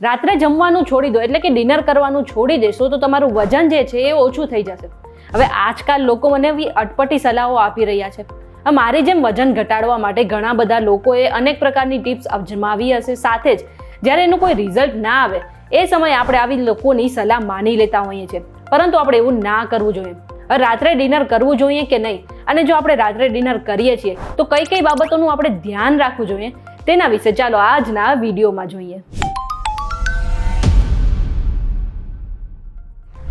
રાત્રે જમવાનું છોડી દો એટલે કે ડિનર કરવાનું છોડી દેશો તો તમારું વજન જે છે એ ઓછું થઈ જશે. હવે આજકાલ લોકો મને એવી અટપટી સલાહો આપી રહ્યા છે. મારી જેમ વજન ઘટાડવા માટે ઘણા બધા લોકોએ અનેક પ્રકારની ટિપ્સ અજમાવી હશે. સાથે જ જ્યારે એનું કોઈ રિઝલ્ટ ના આવે એ સમયે આપણે આવી લોકોની સલાહ માની લેતા હોઈએ છીએ, પરંતુ આપણે એવું ના કરવું જોઈએ. રાત્રે ડિનર કરવું જોઈએ કે નહીં, અને જો આપણે રાત્રે ડિનર કરીએ છીએ તો કઈ કઈ બાબતોનું આપણે ધ્યાન રાખવું જોઈએ તેના વિશે ચાલો આજના વિડીયોમાં જોઈએ.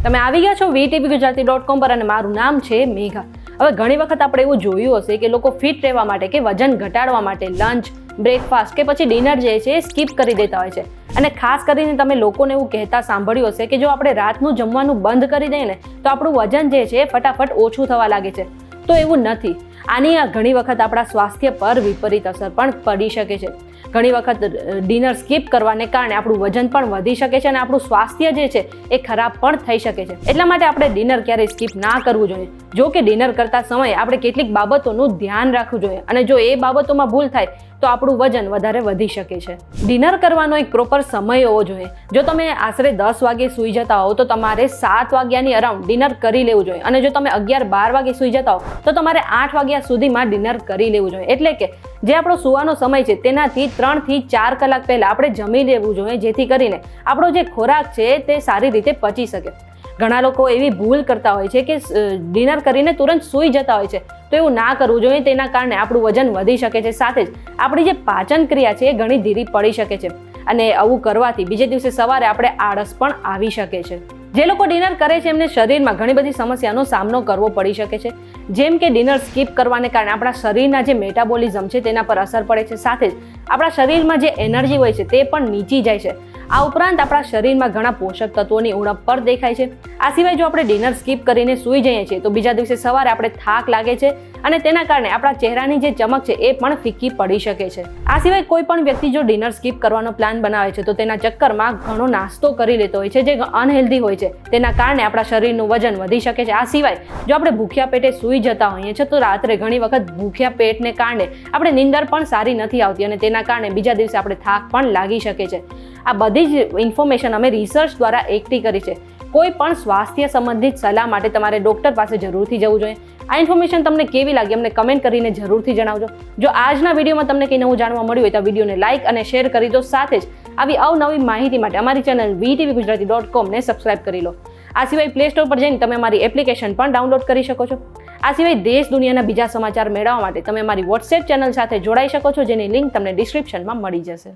તમે આવી ગયા છો VTVGujarati.com પર અને મારું નામ છે મેઘા. હવે ઘણી વખત આપણે એવું જોયું હશે કે લોકો ફિટ રહેવા માટે કે વજન ઘટાડવા માટે લંચ, બ્રેકફાસ્ટ કે પછી ડિનર જે છે એ સ્કીપ કરી દેતા હોય છે. અને ખાસ કરીને તમે લોકોને એવું કહેતા સાંભળ્યું હશે કે જો આપણે રાતનું જમવાનું બંધ કરી દઈએ ને તો આપણું વજન જે છે ફટાફટ ઓછું થવા લાગે છે. તો એવું નથી. આની ઘણી વખત આપણા સ્વાસ્થ્ય પર વિપરીત અસર પણ પડી શકે છે. ઘણી વખત ડિનર સ્કીપ કરવાને કારણે આપણું વજન પણ વધી શકે છે અને આપણું સ્વાસ્થ્ય જે છે એ ખરાબ પણ થઈ શકે છે. એટલા માટે આપણે ડિનર ક્યારેય સ્કીપ ના કરવું જોઈએ. જો કે ડિનર કરતા સમયે આપણે કેટલીક બાબતોનું ધ્યાન રાખવું જોઈએ, અને જો એ બાબતોમાં ભૂલ થાય તો આપણું વજન વધારે વધી શકે છે. ડિનર કરવાનો એક પ્રોપર સમય હોવો જોઈએ. જો તમે આશરે 10 વાગે સૂઈ જતા હો તો તમારે 7 વાગ્યાની અરાઉન્ડ ડિનર કરી લેવું જોઈએ, અને જો તમે 11-12 વાગે સૂઈ જતા હો તો તમારે 8 વાગ્યા સુધીમાં ડિનર કરી લેવું જોઈએ. એટલે કે જે આપણો સૂવાનો સમય છે તેનાથી 3 થી 4 કલાક પહેલા આપણે જમી લેવું જોઈએ, જેથી કરીને આપણો જે ખોરાક છે તે સારી રીતે પચી શકે. ઘણા લોકો એવી ભૂલ કરતા હોય છે કે ડિનર કરીને તુરંત સૂઈ જતા હોય છે, તો એવું ના કરવું જોઈએ. તેના કારણે આપણું વજન વધી શકે છે, સાથે જ આપણી જે પાચન ક્રિયા છે એ ઘણી ધીરી પડી શકે છે, અને આવું કરવાથી બીજે દિવસે સવારે આપણે આળસ પણ આવી શકે છે. જે લોકો ડિનર કરે છે એમને શરીરમાં ઘણી બધી સમસ્યાનો સામનો કરવો પડી શકે છે, જેમ કે ડિનર સ્કીપ કરવાને કારણે આપણા શરીરના જે મેટાબોલિઝમ છે તેના પર અસર પડે છે, સાથે જ આપણા શરીરમાં જે એનર્જી હોય છે તે પણ નીચી જાય છે. આ ઉપરાંત આપણા શરીરમાં ઘણા પોષક તત્વોની ઉણપ પર દેખાય છે. આ સિવાય જો આપણે ડિનર સ્કીપ કરીને સૂઈ જઈએ છીએ તો બીજા દિવસે સવારે આપણે થાક લાગે છે, અને તેના કારણે આપણા ચહેરાની જે ચમક છે એ પણ ફીકી પડી શકે છે. આ સિવાય કોઈ પણ વ્યક્તિ જો ડિનર સ્કીપ કરવાનો પ્લાન બનાવે છે તો તેના ચક્કરમાં ઘણો નાસ્તો કરી લેતો હોય છે, જે અનહેલ્ધી હોય છે. તેના કારણે આપણા શરીરનું વજન વધી શકે છે. આ સિવાય જો આપણે ભૂખ્યા પેટે સૂઈ જતા હોઈએ છીએ તો રાત્રે ઘણી વખત ભૂખ્યા પેટને કારણે આપણે નીંદર પણ સારી નથી આવતી, અને તેના કારણે બીજા દિવસે આપણે થાક પણ લાગી શકે છે. આ બધી જ ઇન્ફોર્મેશન અમે રિસર્ચ દ્વારા એકઠી કરી છે. કોઈ પણ સ્વાસ્થ્ય સંબંધિત સલાહ માટે તમારે ડૉક્ટર પાસે જરૂરથી જવું જોઈએ. આ ઇન્ફોર્મેશન તમને કેવી લાગી અમને કમેન્ટ કરીને જરૂરથી જણાવજો. જો આજના વિડીયોમાં તમને કંઈ નવું જાણવા મળ્યું હોય તો વિડીયોને લાઇક અને શેર કરી દો. સાથે જ આવી અવનવી માહિતી માટે અમારી ચેનલ VTVGujarati.com ને સબસ્ક્રાઇબ કરી લો. આ સિવાય પ્લે સ્ટોર પર જઈને તમે અમારી એપ્લિકેશન પણ ડાઉનલોડ કરી શકો છો. આ સિવાય દેશ દુનિયાના બીજા સમાચાર મેળવવા માટે તમે અમારી WhatsApp ચેનલ સાથે જોડાઈ શકો છો, જેની લિંક તમને ડિસ્ક્રિપ્શનમાં મળી જશે.